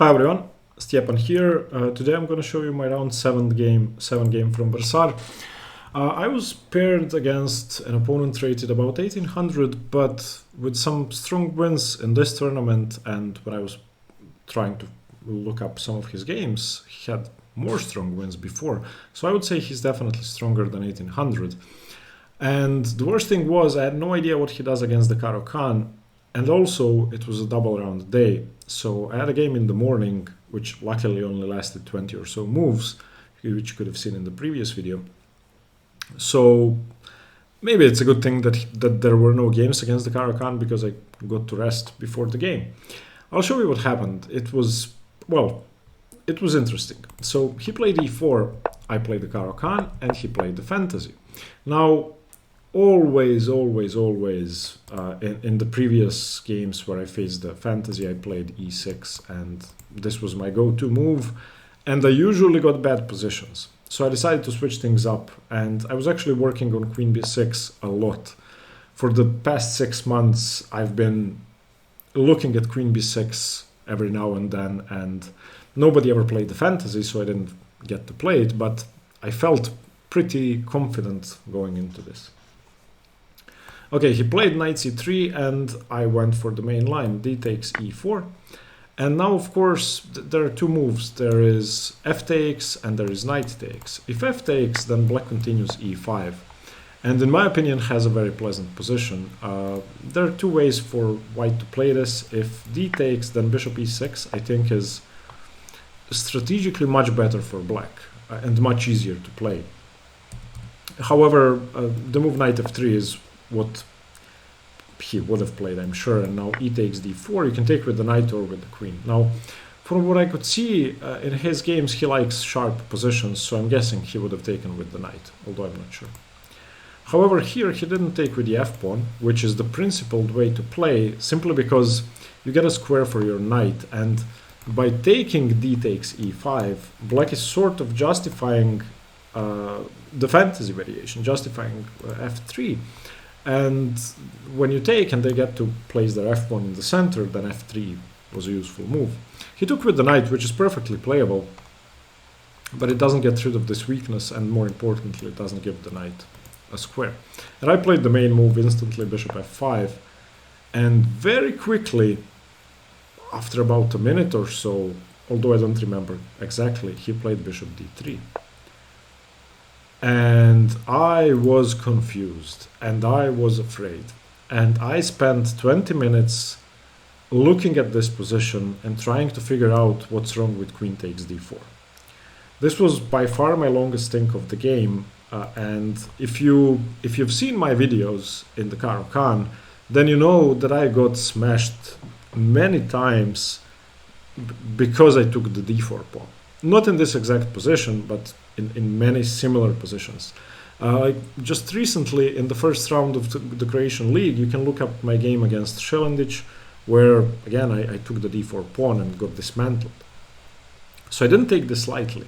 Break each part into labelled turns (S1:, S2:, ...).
S1: Hi everyone, Stepan here. Today I'm going to show you my round 7 game from Versar. I was paired against an opponent rated about 1800, but with some strong wins in this tournament, and when I was trying to look up some of his games, he had more strong wins before. So I would say he's definitely stronger than 1800. And the worst thing was I had no idea what he does against the Caro-Kann. And also, it was a double round day, so I had a game in the morning, which luckily only lasted 20 or so moves, which you could have seen in the previous video. So maybe it's a good thing that there were no games against the Caro-Kann, because I got to rest before the game. I'll show you what happened. It was interesting. So he played e4, I played the Caro-Kann, and he played the fantasy. Now, always in the previous games where I faced the fantasy, I played e6, and this was my go-to move, and I usually got bad positions. So I decided to switch things up, and I was actually working on queen b6 a lot. For the past 6 months, I've been looking at queen b6 every now and then, and nobody ever played the fantasy, so I didn't get to play it, but I felt pretty confident going into this. Okay, he played knight c3, and I went for the main line, d takes e4. And now, of course, there are two moves. There is f takes and there is knight takes. If f takes, then black continues e5. And in my opinion, has a very pleasant position. There are two ways for white to play this. If d takes, then bishop e6, I think, is strategically much better for black and much easier to play. However, the move knight f3 is what he would have played, I'm sure. And now e takes d4, you can take with the knight or with the queen. Now, from what I could see in his games, he likes sharp positions, so I'm guessing he would have taken with the knight, although I'm not sure. However, here he didn't take with the f-pawn, which is the principled way to play, simply because you get a square for your knight, and by taking d takes e5, black is sort of justifying the fantasy variation, justifying f3. And when you take and they get to place their f1 in the center, then f3 was a useful move. He took with the knight, which is perfectly playable, but it doesn't get rid of this weakness, and more importantly, it doesn't give the knight a square. And I played the main move instantly, bishop f5, and very quickly, after about a minute or so, although I don't remember exactly, he played bishop d3. And I was confused, and I was afraid. And I spent 20 minutes looking at this position and trying to figure out what's wrong with queen takes d4. This was by far my longest stint of the game, and if you've seen my videos in the Caro-Kann, then you know that I got smashed many times because I took the d4 pawn. Not in this exact position, but in many similar positions. Just recently, in the first round of the Croatian League, you can look up my game against Shelendic, where, again, I took the d4 pawn and got dismantled. So I didn't take this lightly.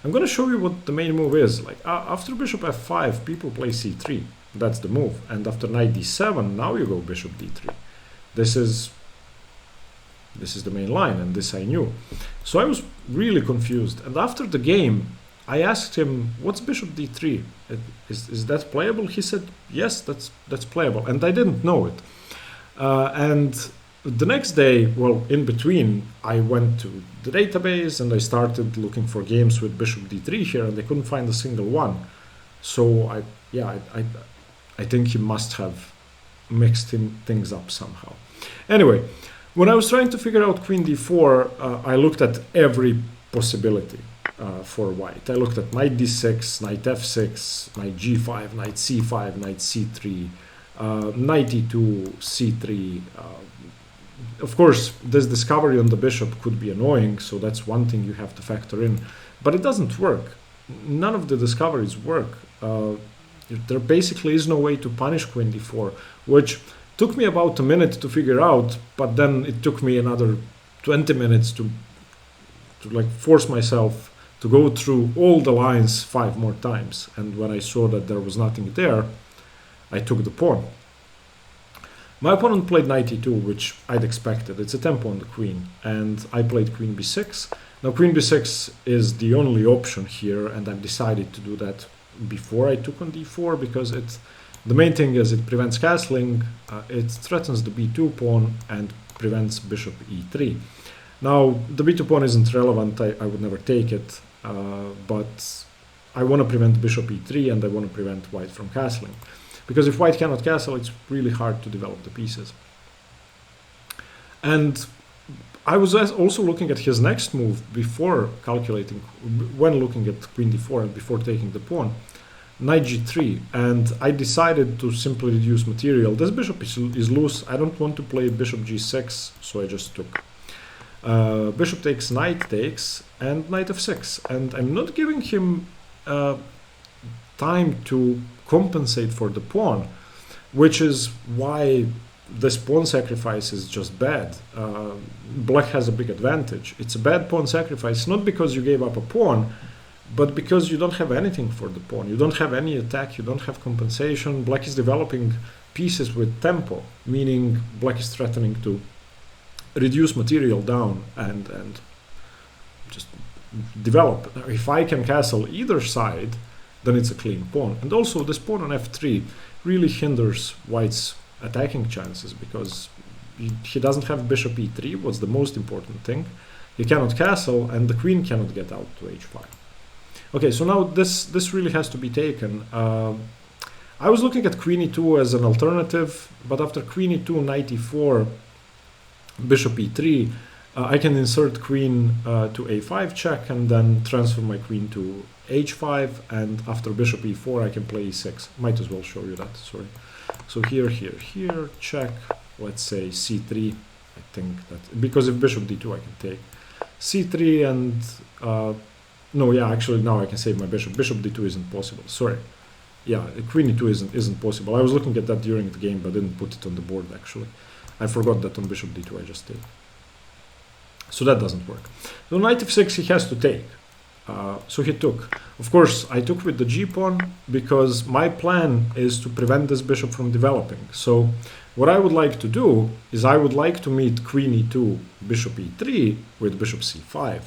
S1: I'm going to show you what the main move is. Like after bishop f5, people play c3. That's the move. And after knight d7, now you go bishop d3. This is the main line, and this I knew. So I was really confused. And after the game, I asked him, what's bishop d3? Is that playable? He said, yes, that's playable. And I didn't know it. And the next day, well, in between, I went to the database and I started looking for games with bishop d3 here, and I couldn't find a single one. So I think he must have mixed things up somehow. Anyway, when I was trying to figure out queen d4, I looked at every possibility for white. I looked at knight d6, knight f6, knight g5, knight c5, knight c3, knight e2, c3. Of course, this discovery on the bishop could be annoying, so that's one thing you have to factor in. But it doesn't work. None of the discoveries work. There basically is no way to punish queen d4, which took me about a minute to figure out, but then it took me another 20 minutes to like force myself to go through all the lines 5 more times. And when I saw that there was nothing there, I took the pawn. My opponent played knight e2, which I'd expected. It's a tempo on the queen, and I played queen b6. Now queen b6 is the only option here, and I've decided to do that before I took on d4 because the main thing is it prevents castling, it threatens the b2 pawn and prevents bishop e3. Now the b2 pawn isn't relevant, I would never take it, but I want to prevent bishop e3 and I want to prevent white from castling. Because if white cannot castle, it's really hard to develop the pieces. And I was also looking at his next move before calculating, when looking at queen d4 and before taking the pawn, knight g3, and I decided to simply reduce material. This bishop is loose, I don't want to play bishop g6, so I just took. Bishop takes, knight takes, and knight f6, and I'm not giving him time to compensate for the pawn, which is why this pawn sacrifice is just bad. Black has a big advantage. It's a bad pawn sacrifice, not because you gave up a pawn, but because you don't have anything for the pawn. You don't have any attack, you don't have compensation. Black is developing pieces with tempo, meaning black is threatening to reduce material down and just develop. If I can castle either side, then it's a clean pawn. And also this pawn on f3 really hinders white's attacking chances because he doesn't have bishop e3, what's the most important thing. He cannot castle and the queen cannot get out to h5. Okay, so now this really has to be taken. I was looking at queen e2 as an alternative, but after queen e2, knight e4, bishop e3, I can insert queen to a5 check and then transfer my queen to h5, and after bishop e4 I can play e6. Might as well show you that, sorry. So here, check, let's say c3, I think that, because if bishop d2 I can take c3 and, no, yeah, actually now I can save my bishop. Bishop d2 isn't possible, sorry. Yeah, queen e2 isn't possible. I was looking at that during the game, but didn't put it on the board actually. I forgot that on bishop d2 I just did. So that doesn't work. So knight f6 he has to take. So he took. Of course, I took with the g-pawn because my plan is to prevent this bishop from developing. So what I would like to do is I would like to meet queen e2, bishop e3 with bishop c5.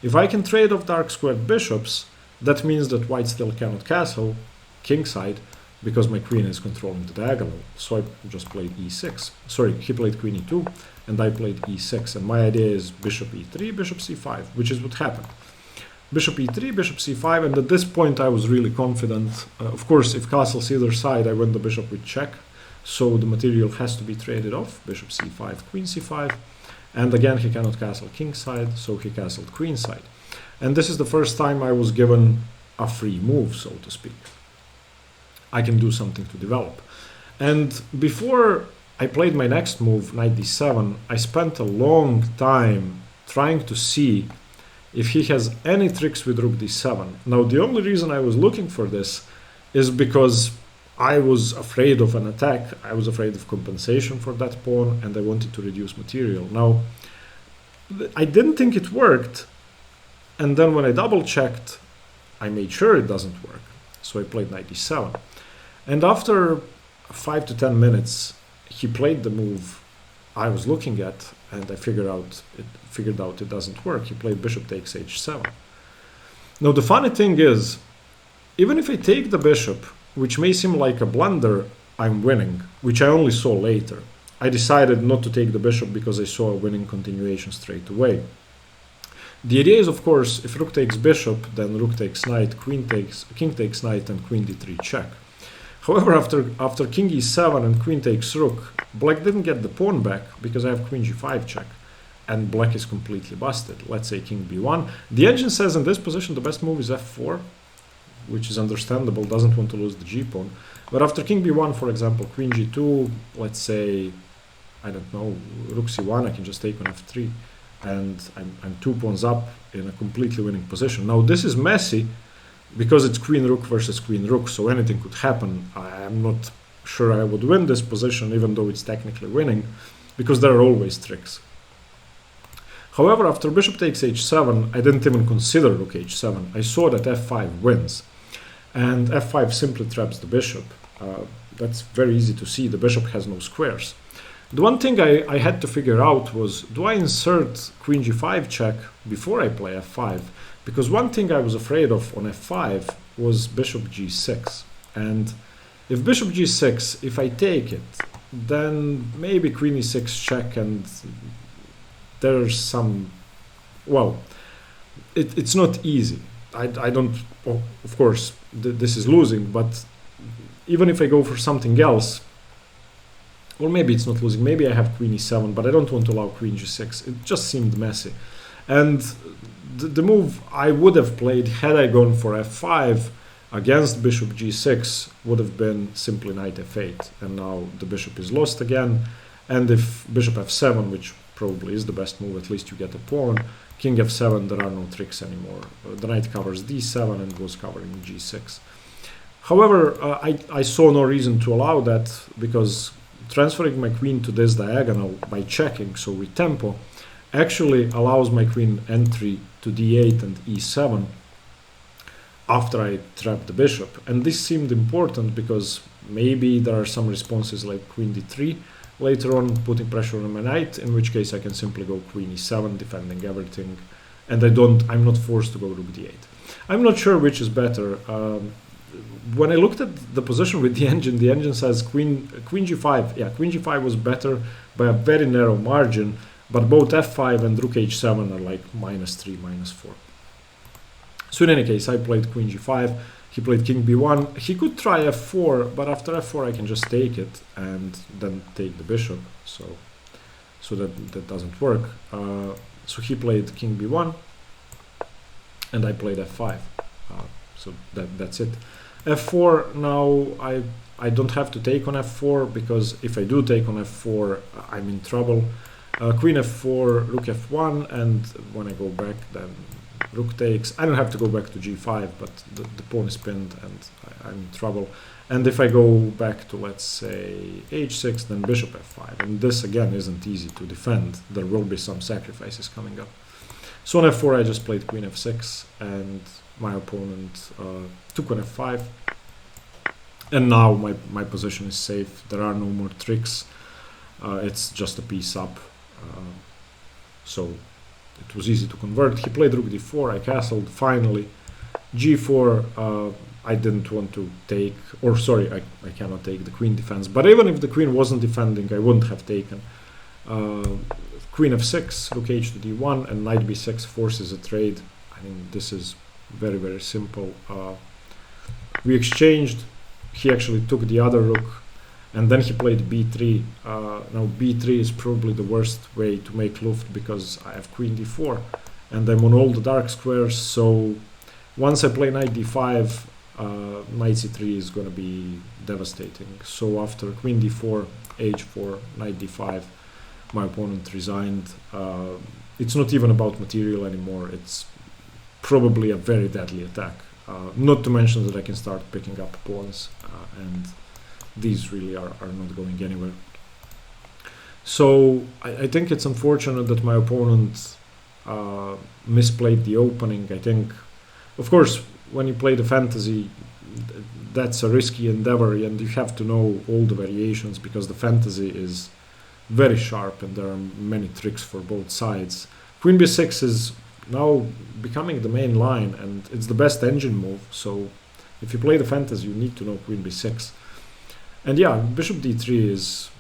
S1: If I can trade off dark squared bishops, that means that white still cannot castle kingside because my queen is controlling the diagonal. So I just played e6. Sorry, he played queen e2 and I played e6. And my idea is bishop e3, bishop c5, which is what happened. Bishop e3, bishop c5, and at this point I was really confident. Of course, if castles either side, I win the bishop with check. So the material has to be traded off. Bishop c5, queen c5. And again, he cannot castle kingside, so he castled queenside. And this is the first time I was given a free move, so to speak. I can do something to develop. And before I played my next move, knight d7, I spent a long time trying to see if he has any tricks with rook d7. Now, the only reason I was looking for this is because I was afraid of an attack, I was afraid of compensation for that pawn, and I wanted to reduce material. Now, I didn't think it worked, and then when I double-checked, I made sure it doesn't work. So I played knight d7. And after 5 to 10 minutes, he played the move I was looking at, and I figured out it doesn't work. He played bishop takes h7. Now the funny thing is, even if I take the bishop, which may seem like a blunder, I'm winning, which I only saw later. I decided not to take the bishop because I saw a winning continuation straight away. The idea is, of course, if rook takes bishop, then rook takes knight, king takes knight, and queen d3 check. However, after king e7 and queen takes rook, black didn't get the pawn back because I have queen g5 check, and black is completely busted. Let's say king b1. The engine says in this position the best move is f4, which is understandable, doesn't want to lose the g-pawn. But after king b1, for example, queen g2, let's say, I don't know, rook c1, I can just take on f3, and I'm 2 pawns up in a completely winning position. Now this is messy, because it's queen rook versus queen rook, so anything could happen. I'm not sure I would win this position, even though it's technically winning, because there are always tricks. However, after bishop takes h7, I didn't even consider rook h7. I saw that f5 wins, and f5 simply traps the bishop. That's very easy to see. The bishop has no squares. The one thing I had to figure out was, do I insert queen g5 check before I play f5? Because one thing I was afraid of on f5 was bishop g6. And if bishop g6, if I take it, then maybe queen e6 check, and there's some, well, it's not easy. I don't, oh, of course, this is losing, but even if I go for something else, or maybe it's not losing, maybe I have queen e7, but I don't want to allow queen g6. It just seemed messy. And the move I would have played had I gone for f5 against bishop g6 would have been simply knight f8. And now the bishop is lost again. And if bishop f7, which probably is the best move, at least you get a pawn, king f7, there are no tricks anymore. The knight covers d7 and goes covering g6. However, I saw no reason to allow that, because transferring my queen to this diagonal by checking, so with tempo, actually allows my queen entry to d8 and e7 after I trap the bishop. And this seemed important because maybe there are some responses like queen d3 later on, putting pressure on my knight, in which case I can simply go queen e7, defending everything, and I'm not forced to go rook d8. I'm not sure which is better. When I looked at the position with the engine says queen g5. Yeah, queen g5 was better by a very narrow margin, but both f5 and rook h7 are like -3, -4. So in any case, I played queen g5. He played king b1. He could try f4, but after f4 I can just take it and then take the bishop. So that doesn't work. So he played king b1, and I played f5. So that's it. f4, now I don't have to take on f4, because if I do take on f4, I'm in trouble. Queen f4, rook f1, and when I go back, then rook takes. I don't have to go back to g5, but the pawn is pinned and I'm in trouble. And if I go back to, let's say, h6, then bishop f5. And this, again, isn't easy to defend. There will be some sacrifices coming up. So on f4, I just played queen f6, and my opponent took on f5. And now my position is safe. There are no more tricks. It's just a piece up. So it was easy to convert. He played rook d4, I castled, finally. g4, I didn't want to take, or sorry, I cannot take the queen defense. But even if the queen wasn't defending, I wouldn't have taken. Queen f6, rook h to d1, and knight b6 forces a trade. I mean, this is very, very simple. We exchanged. He actually took the other rook, and then he played b3. Now b3 is probably the worst way to make Luft, because I have queen d4 and I'm on all the dark squares. So once I play knight d5, knight c3 is going to be devastating. So after queen d4, h4, knight d5, my opponent resigned. It's not even about material anymore. It's probably a very deadly attack. Not to mention that I can start picking up pawns, and these really are not going anywhere. So I think it's unfortunate that my opponent misplayed the opening. I think, of course, when you play the fantasy, that's a risky endeavor, and you have to know all the variations, because the fantasy is very sharp and there are many tricks for both sides. Queen b6 is now becoming the main line, and it's the best engine move. So if you play the fantasy, you need to know queen b6. And yeah, bishop d3 is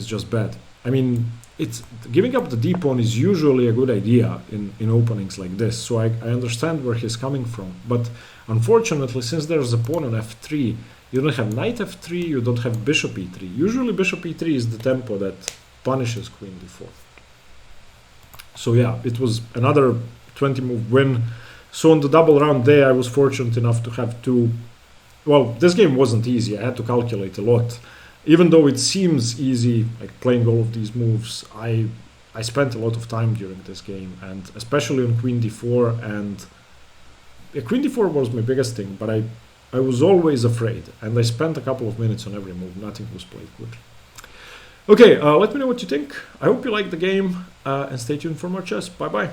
S1: just bad. I mean, it's giving up the d pawn is usually a good idea in openings like this. So I understand where he's coming from. But unfortunately, since there's a pawn on f3, you don't have knight f3, you don't have bishop e3. Usually bishop e3 is the tempo that punishes queen d4. So yeah, it was another 20 move win. So on the double round day, I was fortunate enough to have two. Well, this game wasn't easy. I had to calculate a lot. Even though it seems easy, like playing all of these moves, I spent a lot of time during this game, and especially on queen d4. And queen d4 was my biggest thing, but I was always afraid, and I spent a couple of minutes on every move. Nothing was played good. Okay, let me know what you think. I hope you liked the game, and stay tuned for more chess. Bye bye.